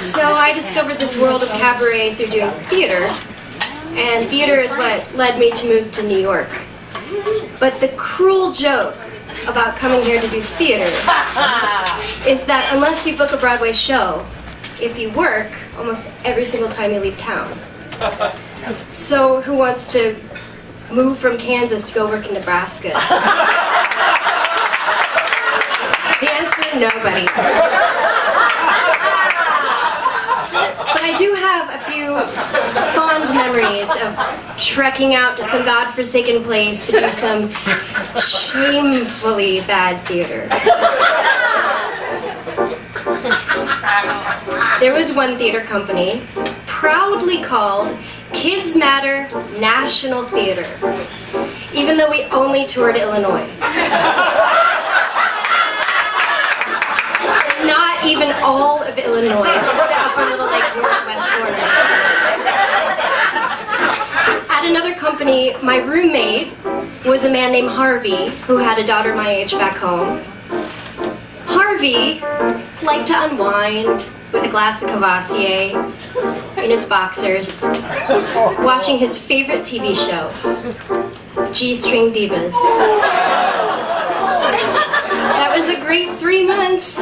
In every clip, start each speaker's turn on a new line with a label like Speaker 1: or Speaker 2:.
Speaker 1: So I discovered this world of cabaret through doing theater, and theater is what led me to move to New York. But the cruel joke about coming here to do theater is that unless you book a Broadway show, if you work, almost every single time you leave town. So who wants to move from Kansas to go work in Nebraska? The answer, nobody. But I do have a few fond memories of trekking out to some godforsaken place to do some shamefully bad theater. There was one theater company proudly called Kids Matter National Theater, even though we only toured Illinois. Not even all of Illinois, just the upper Little Lake northwest corner. At another company, my roommate was a man named Harvey, who had a daughter my age back home. Harvey liked to unwind with a glass of Cavassier in his boxers, watching his favorite TV show, G-String Divas. That was a great 3 months.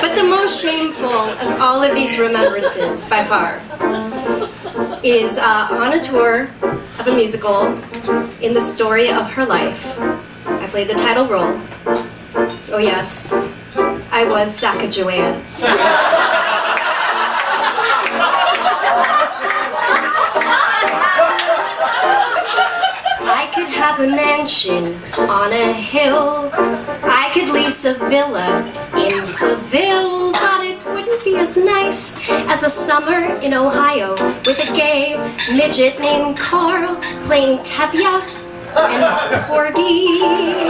Speaker 1: But the most shameful of all of these remembrances, by far, is on a tour of a musical in the story of her life. I played the title role. Oh yes, I was Sacagawea. I could have a mansion on a hill. I could lease a villa in Seville, but it wouldn't be as nice as a summer in Ohio with a gay midget named Carl playing Tevye and Porgy.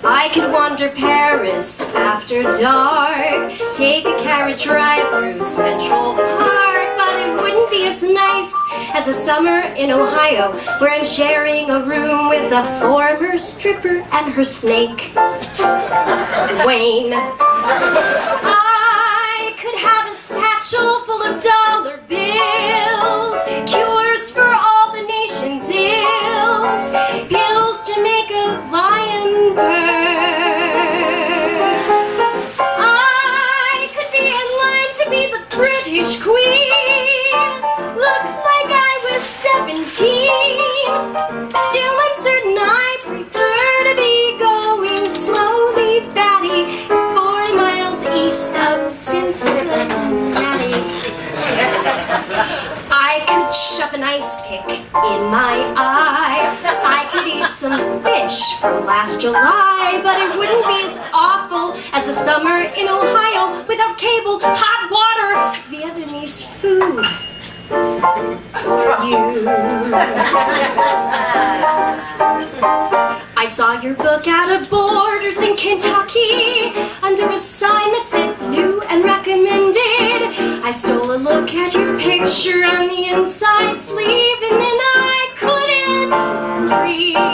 Speaker 1: I could wander Paris after dark, take a carriage ride through Central Park, but it wouldn't be as nice as a summer in Ohio, where I'm sharing a room with a former stripper and her snake, Wayne. I could have a satchel full of dollar bills, cures for all the nation's ills, pills to make a lion bird. I could be in line to be the British Queen, look like I was 17. Still I'm certain I prefer to be going slowly, batty, 4 miles east of Cincinnati. I could shove an ice pick in my eye. I could eat some fish from last July, but it wouldn't be as awful as a summer in Ohio without cable, hot water, Vietnamese food. You. I saw your book out of Borders in Kentucky under a sign that said new and recommended. I stole a look at your picture on the inside sleeve and then I couldn't breathe.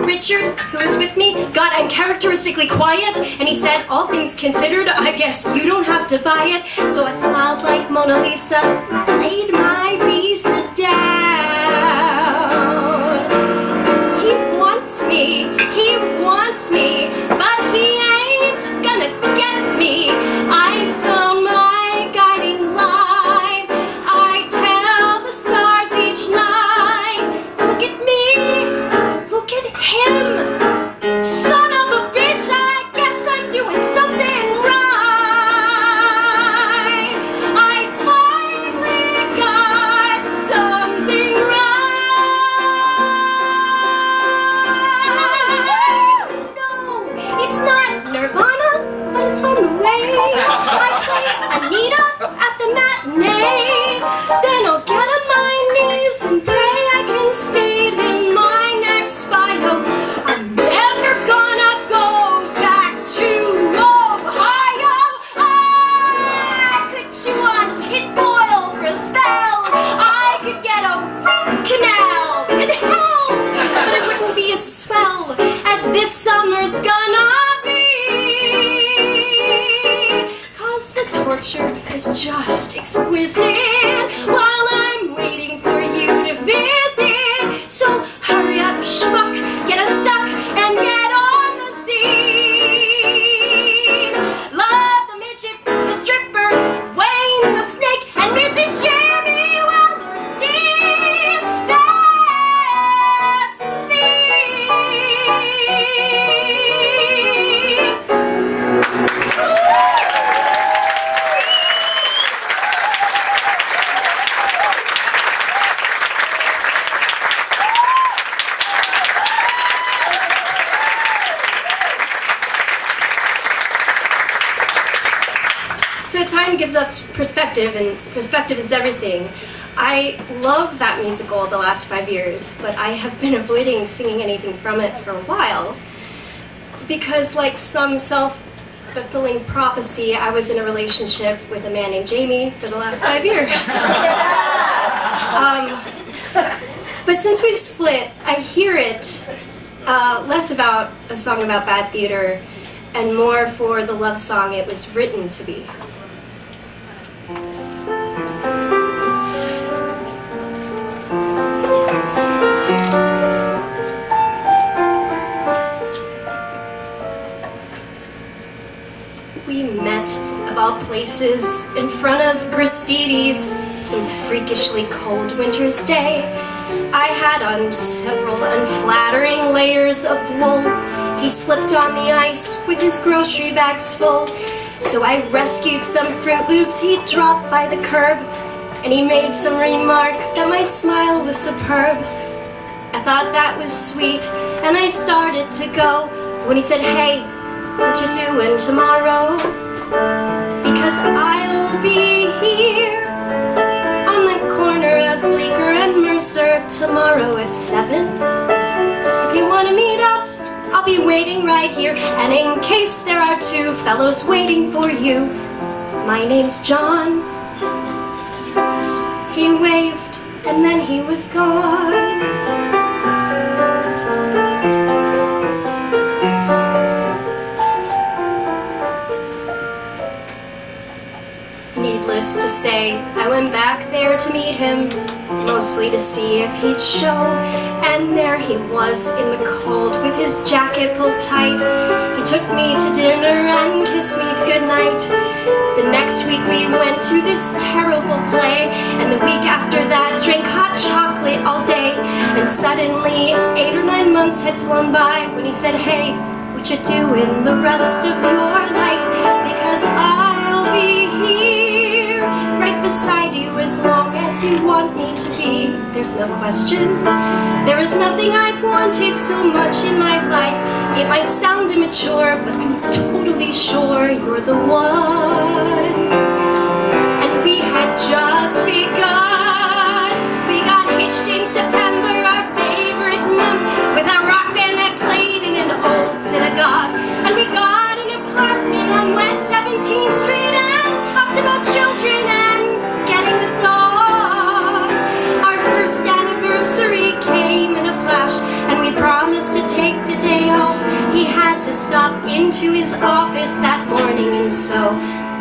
Speaker 1: Richard, who was with me, got uncharacteristically quiet and he said, all things considered, I guess you don't have to buy it. So I smiled like Mona Lisa, I laid my visa down. He wants me, but he ain't gonna get me. I found my guiding line. I tell the stars each night, look at me, look at him. Son of a bitch, I guess I'm doing something right. I finally got just exquisite while I'm waiting for you to visit. So hurry up, schmuck, get unstuck and get on the scene. Love the midget, the stripper, Wayne the snake, and Mrs. Jamie Wellerstein. That's me. So time gives us perspective, and perspective is everything. I love that musical the last 5 years, but I have been avoiding singing anything from it for a while because, like some self-fulfilling prophecy, I was in a relationship with a man named Jamie for the last 5 years. But since we split, I hear it less about a song about bad theater and more for the love song it was written to be. We met, of all places, in front of Gristides, some freakishly cold winter's day. I had on several unflattering layers of wool. He slipped on the ice with his grocery bags full. So I rescued some Fruit Loops he'd dropped by the curb, and he made some remark that my smile was superb. I thought that was sweet, and I started to go, when he said, "Hey, what you doing tomorrow? Because I'll be here on the corner of Bleecker and Mercer tomorrow at 7. If you want to meet up, I'll be waiting right here. And in case there are two fellows waiting for you, my name's John." He waved and then he was gone. Needless to say, I went back there to meet him, mostly to see if he'd show. And there he was in the cold with his jacket pulled tight. He took me to dinner and kissed me goodnight. The next week we went to this terrible play, and the week after that drank hot chocolate all day. And suddenly 8 or 9 months had flown by when he said, "Hey, what you doing the rest of your life? Because I'll be here right beside you as long as you want me to be." There's no question, there is nothing I've wanted so much in my life. It might sound immature, but I'm totally sure you're the one. And we had just begun. We got hitched in September, our favorite month, with a rock band that played in an old synagogue. And we got an apartment on West 17th Street and talked about children and getting a dog. Our first anniversary came in a flash, and we promised to take the day off. He had to stop into his office that morning, and so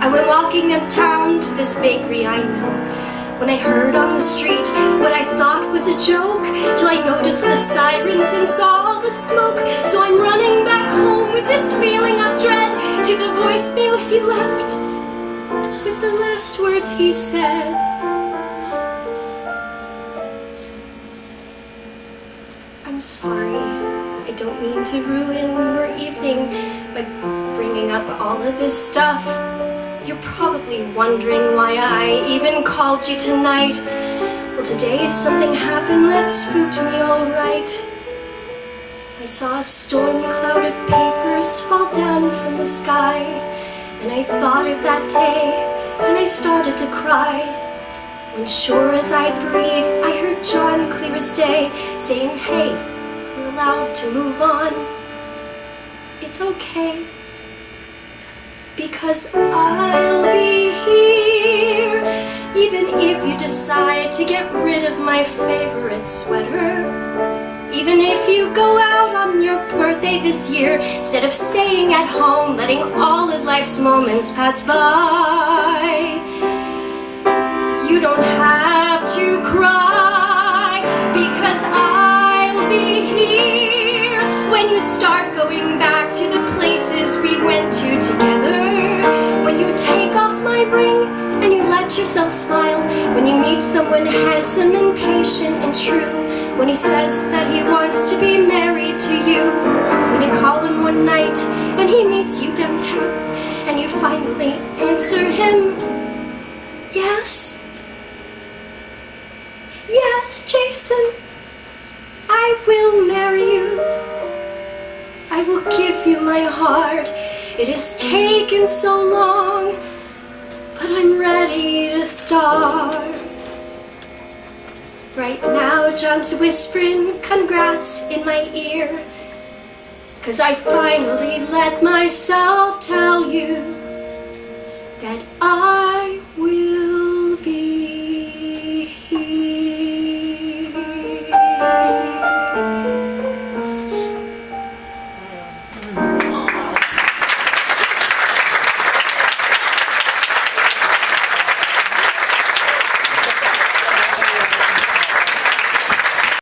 Speaker 1: I went walking uptown to this bakery I know. When I heard on the street what I thought was a joke, till I noticed the sirens and saw all the smoke. So I'm running back home with this feeling of dread to the voicemail he left with the last words he said. "I'm sorry, I don't mean to ruin your evening by bringing up all of this stuff. You're probably wondering why I even called you tonight. Well, today something happened that spooked me all right. I saw a storm cloud of papers fall down from the sky, and I thought of that day, and I started to cry. When sure as I breathed, I heard John clear as day, saying, 'Hey, we're allowed to move on. It's okay. Because I'll be here, even if you decide to get rid of my favorite sweater. Even if you go out on your birthday this year, instead of staying at home, letting all of life's moments pass by. You don't have to cry, because I'll be here when you start going back to the places we went to together. When you take off my ring and you let yourself smile. When you meet someone handsome and patient and true. When he says that he wants to be married to you. When you call him one night and he meets you downtown, and you finally answer him, yes. Yes, Jason, I will marry you. I will give you my heart. It has taken so long, but I'm ready to start. Right now, John's whispering congrats in my ear, 'cause I finally let myself tell you that I